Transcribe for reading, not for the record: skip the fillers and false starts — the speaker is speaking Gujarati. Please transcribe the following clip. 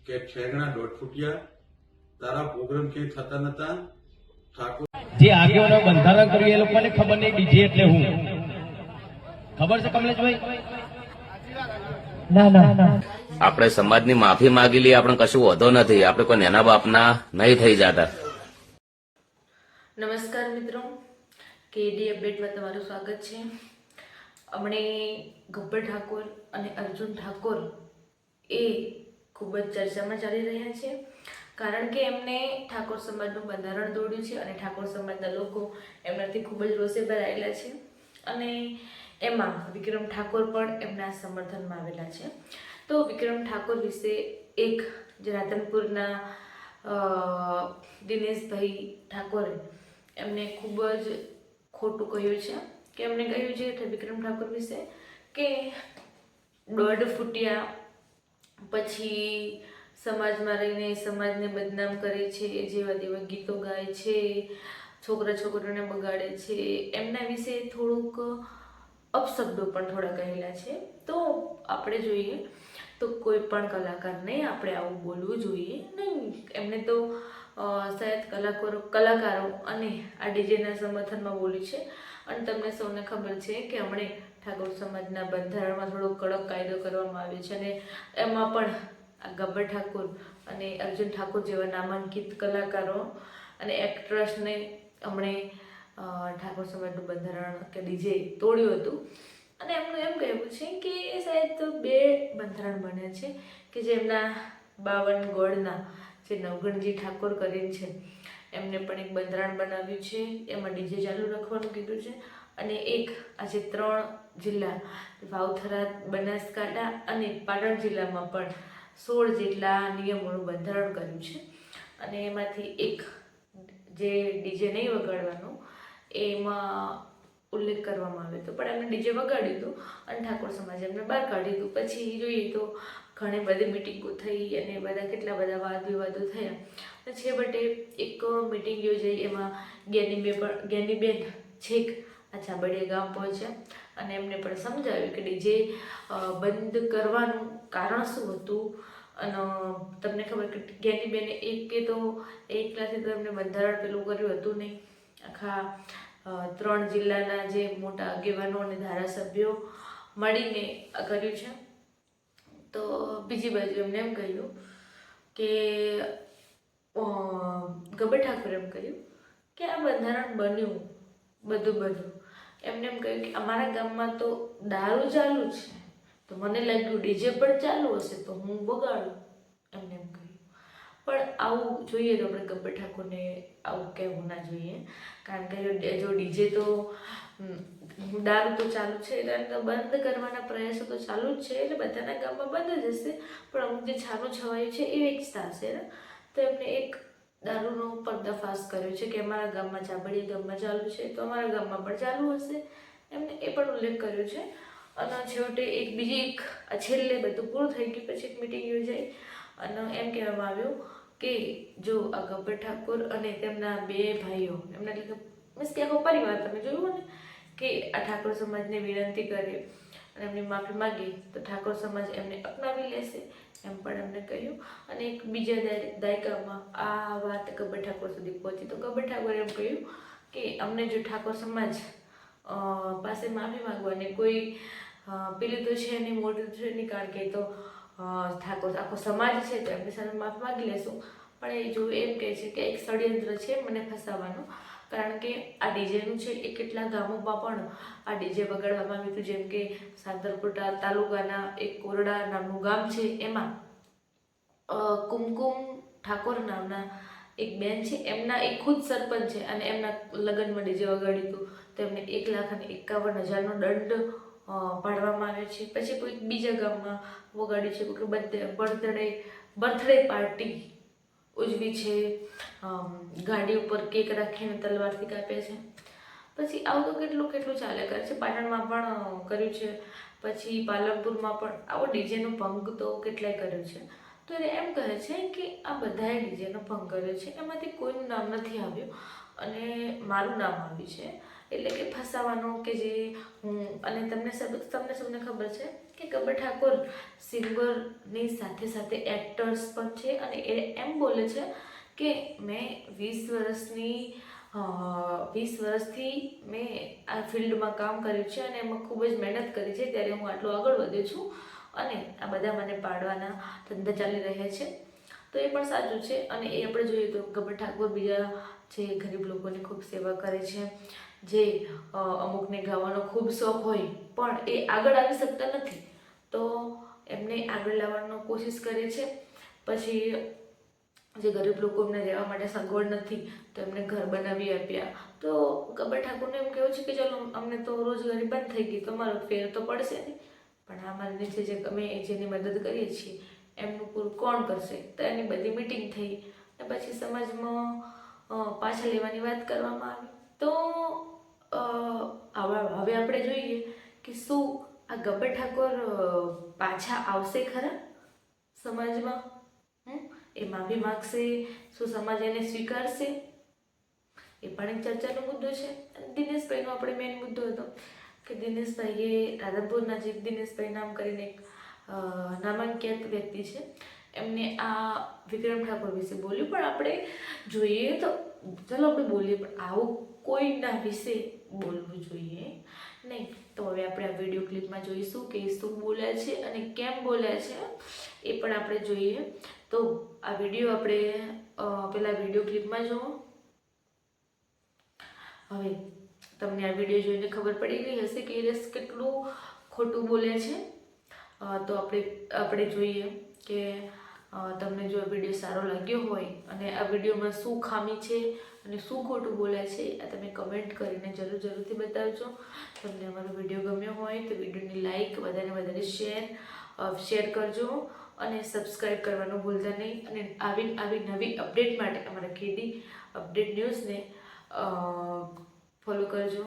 કે ઠેંગણા 1.5 ફૂટિયા તારા પ્રોગ્રામ કે થતા નતા ઠાકોર જે આગેવાનો બંધારણ કર્યું એ લોકોને ખબર નહીં ડીજે એટલે હું ખબર છે કમલેશભાઈ? ના આપણે સમાજની માફી માંગી લઈએ, આપણે કશું વધો નથી, આપણે કોઈ નેના બાપના નહીં થઈ જતા. નમસ્કાર મિત્રો, કેડી અપડેટમાં તમારું સ્વાગત છે. હમણે ગબ્બર ઠાકોર અને અર્જુન ઠાકોર એ ખૂબ જ ચર્ચામાં ચાલી રહ્યા છે, કારણ કે એમને ઠાકોર સમાજનું બંધારણ દોડ્યું છે અને ઠાકોર સમાજના લોકો એમનાથી ખૂબ જ રોષે ભરાયેલા છે અને એમાં વિક્રમ ઠાકોર પણ એમના સમર્થનમાં આવેલા છે. તો વિક્રમ ઠાકોર વિશે એક જે રાધનપુરના દિનેશભાઈ ઠાકોરે એમને ખૂબ જ ખોટું કહ્યું છે કે એમને કહ્યું છે વિક્રમ ઠાકોર વિશે કે 1.5 ફૂટિયા, પછી સમાજમાં રહીને સમાજને બદનામ કરે છે, જેવા તેવા ગીતો ગાય છે, છોકરા છોકરીઓને બગાડે છે, એમના વિશે થોડુંક અપશબ્દો પણ થોડા કહેલા છે. તો આપણે જોઈએ તો કોઈ પણ કલાકારને આપણે આવું બોલવું જોઈએ નહીં. એમને તો શાયદ કલાકારો અને આ ડીજેના સમર્થનમાં બોલ્યું છે. અને તમને સૌને ખબર છે કે હમણે ઠાકોર સમાજના બંધારણમાં થોડો કડક કાયદો કરવામાં આવ્યો છે અને એમાં પણ આ ગબ્બર ઠાકોર અને અર્જુન ઠાકોર જેવા નામાંકિત કલાકારો અને એક્ટ્રેસને હમણે ઠાકોર સમાજનું બંધારણ કે ડીજે તોડ્યું હતું. અને એમનું એમ કહેવું છે કે શાયદ તો 2 બંધારણ બન્યા છે કે જેમના 52 ગોળના જે નવગણજી ઠાકોર કરીને છે એમને પણ એક બંધારણ બનાવ્યું છે, એમાં ડીજે ચાલુ રાખવાનું કીધું છે. અને એક આજે 3 જિલ્લા વાવથરા, બનાસકાંઠા અને પાટણ જિલ્લામાં પણ 16 જેટલા નિયમોનું બંધારણ કર્યું છે. અને એમાંથી એક જે ડીજે નહીં વગાડવાનું એમાં ઉલ્લેખ કરવામાં આવ્યો હતો, પણ એમને ડીજે વગાડ્યું હતું અને ઠાકોર સમાજે એમને બહાર કાઢ્યું હતું. પછી જોઈએ તો ઘણી બધી મિટિંગો થઈ અને બધા કેટલા બધા વાદ વિવાદો થયા. છેવટે એક મિટિંગ યોજાઈ, એમાં જ્ઞાનીબેન છેક આ ચાબડિયા ગામ પહોંચ્યા અને એમને પણ સમજાવ્યું કે ડીજે બંધ કરવાનું કારણ શું હતું. અને તમને ખબર કે જ્ઞાનીબેને એકલાથી તો એમને બંધારણ પેલું કર્યું હતું નહીં, આખા 3 જિલ્લાના જે મોટા આગેવાનો અને ધારાસભ્યો મળીને કર્યું છે. તો બીજી બાજુ એમને એમ કહ્યું કે ગબ્બર ઠાકોરે એમ કહ્યું કે આ બંધારણ બન્યું બધું એમને એમ કહ્યું કે અમારા ગામમાં તો દારૂ ચાલુ છે, તો મને લાગ્યું ડીજે પણ ચાલુ હશે તો હું બગાડું, એમને એમ કહ્યું. પણ આવું જોઈએ તો આપણે ગબ્બર ઠાકોરને આવું કહેવું ના જોઈએ, કારણ કે જો ડીજે તો દારૂ તો ચાલુ છે એટલે તો બંધ કરવાના પ્રયાસો તો ચાલુ જ છે, એટલે બધાના ગામમાં બંધ જ હશે. પણ અમુક જે છાનું છવાયું છે એ વેચતા હશે ને, તો એમને એક દારૂનો પર્દાફાશ કર્યો છે કે અમારા ગામમાં ચાબડિયા ગામમાં ચાલુ છે તો અમારા ગામમાં પણ ચાલુ હશે, એમને એ પણ ઉલ્લેખ કર્યો છે. અને છેવટે છેલ્લે બધું પૂરું થઈ ગયું. પછી એક મિટિંગ યોજાઈ અને એમ કહેવામાં આવ્યું કે જો આ ગબ્બર ઠાકોર અને તેમના 2 ભાઈઓ, એમના એટલે મીન્સ કે આખો પરિવાર, તમે જોયું ને કે આ ઠાકોર સમાજને વિનંતી કરે અને એમની માફી માગી તો ઠાકોર સમાજ એમને અપનાવી લેશે, એમ પણ એમને કહ્યું. અને એક બીજા દાયકામાં આ વાત ગબ્બર ઠાકોર સુધી પહોંચી તો ગબ્બર ઠાકોરે એમ કહ્યું કે અમને જો ઠાકોર સમાજ પાસે માફી માંગવાની કોઈ પેલું તો છે નહીં, મોટું છે નહીં, કારણ કે તો ઠાકોર આખો સમાજ છે તો એમની સામે માફી માગી લેશું. પણ એ જો એમ કહે છે કે એક ષડયંત્ર છે મને ફસાવવાનું, કારણ કે આ ડીજેનું છે એ કેટલા ગામોમાં પણ આ ડીજે વગાડવામાં આવ્યું હતું. જેમ કે સાંતરપુર તાલુકાના એક કોરડા નામનું ગામ છે, એમાં કુમકુમ ઠાકોર નામના એક બેન છે, એમના એક ખુદ સરપંચ છે અને એમના લગ્નમાં ડીજે વગાડ્યું હતું તો એમને 1,51,000નો દંડ પાડવામાં આવ્યો છે. પછી કોઈ બીજા ગામમાં વગાડ્યું છે કે બર્થડે પાર્ટી ઉજવી છે, ગાડી ઉપર કેક રાખીને તલવારથી કાપે છે. પછી આવું તો કેટલું ચાલ્યા કરે છે. પાટણમાં પણ કર્યું છે, પછી પાલનપુરમાં પણ આવો ડીજેનો ભંગ તો કેટલાય કર્યો છે. તો એ એમ કહે છે કે આ બધાએ ડીજેનો ભંગ કર્યો છે, એમાંથી કોઈનું નામ નથી આવ્યું અને મારું નામ આવ્યું છે, એટલે કે ફસાવાનો કે જે અને તમને સૌને ખબર છે કે ગબ્બર ઠાકોર સિંગરની સાથે સાથે એક્ટર્સ પણ છે અને એ એમ બોલે છે કે મેં 20 વર્ષથી મેં આ ફિલ્ડમાં કામ કર્યું છે અને એમાં ખૂબ જ મહેનત કરી છે, ત્યારે હું આટલો આગળ વધ્યો છું અને આ બધા મને પાડવાના ધંધા ચાલી રહ્યા છે. તો એ પણ સાચું છે. અને એ આપણે જોઈએ તો ગબ્બર ઠાકોર બીજા જે ગરીબ લોકોની ખૂબ સેવા કરે છે, જે અમુકને ગાવાનો ખૂબ શોખ હોય પણ એ આગળ આવી શકતા નથી તો એમને આગળ લાવવાનો કોશિશ કરે છે. પછી જે ગરીબ લોકો એમને રહેવા માટે સગવડ નથી તો એમને ઘર બનાવી આપ્યા. તો ગબ્બર ઠાકોરને એમ કહેવું છે કે ચલો અમને તો રોજગારી બંધ થઈ ગઈ તો અમારો ફેર તો પડશે નહીં, પણ અમારી નીચે જે અમે જેની મદદ કરીએ છીએ એમનું પૂરું કોણ કરશે? તો એની બધી મિટિંગ થઈ અને પછી સમાજમાં પાછા લેવાની વાત કરવામાં આવી. તો હવે આપણે જોઈએ કે શું આ ગબ્બર ઠાકોર પાછા આવશે ખરા સમાજમાં? એ માફી માગશે? શું સમાજ એને સ્વીકારશે? એ પણ એક ચર્ચાનો મુદ્દો છે. અને દિનેશભાઈનો આપણે મેઇન મુદ્દો હતો કે દિનેશભાઈએ રાધનપુર નજીક દિનેશભાઈ નામ કરીને એક નામાંકિત વ્યક્તિ છે, એમને આ વિક્રમ ઠાકોર વિશે બોલ્યું. પણ આપણે જોઈએ તો ચાલો આપણે બોલીએ, પણ આવું કોઈના વિશે બોલવું જોઈએ નહીં. તો હવે આપણે આ વિડીયો ક્લિપમાં જોઈશું કે શું બોલ્યા છે અને કેમ બોલ્યા છે એ પણ આપણે જોઈએ. તો આ વિડીયો આપણે પહેલાં વિડીયો ક્લિપમાં જુઓ. હવે તમને આ વિડીયો જોઈને ખબર પડી ગઈ હશે કે એ કેટલું ખોટું બોલ્યા છે. તો આપણે જોઈએ કે તમને જો આ વિડીયો સારો લાગ્યો હોય અને આ વિડીયોમાં શું ખામી છે અને શું ખોટું બોલ્યા છે આ તમે કમેન્ટ કરીને જરૂરથી બતાવજો. તમને અમારો વિડીયો ગમ્યો હોય તો વિડીયોની લાઈક વધારે શેર કરજો અને સબસ્ક્રાઈબ કરવાનું ભૂલતા નહીં. અને આવી નવી અપડેટ માટે અમારા કેડી અપડેટ ન્યૂઝને ફોલો કરજો.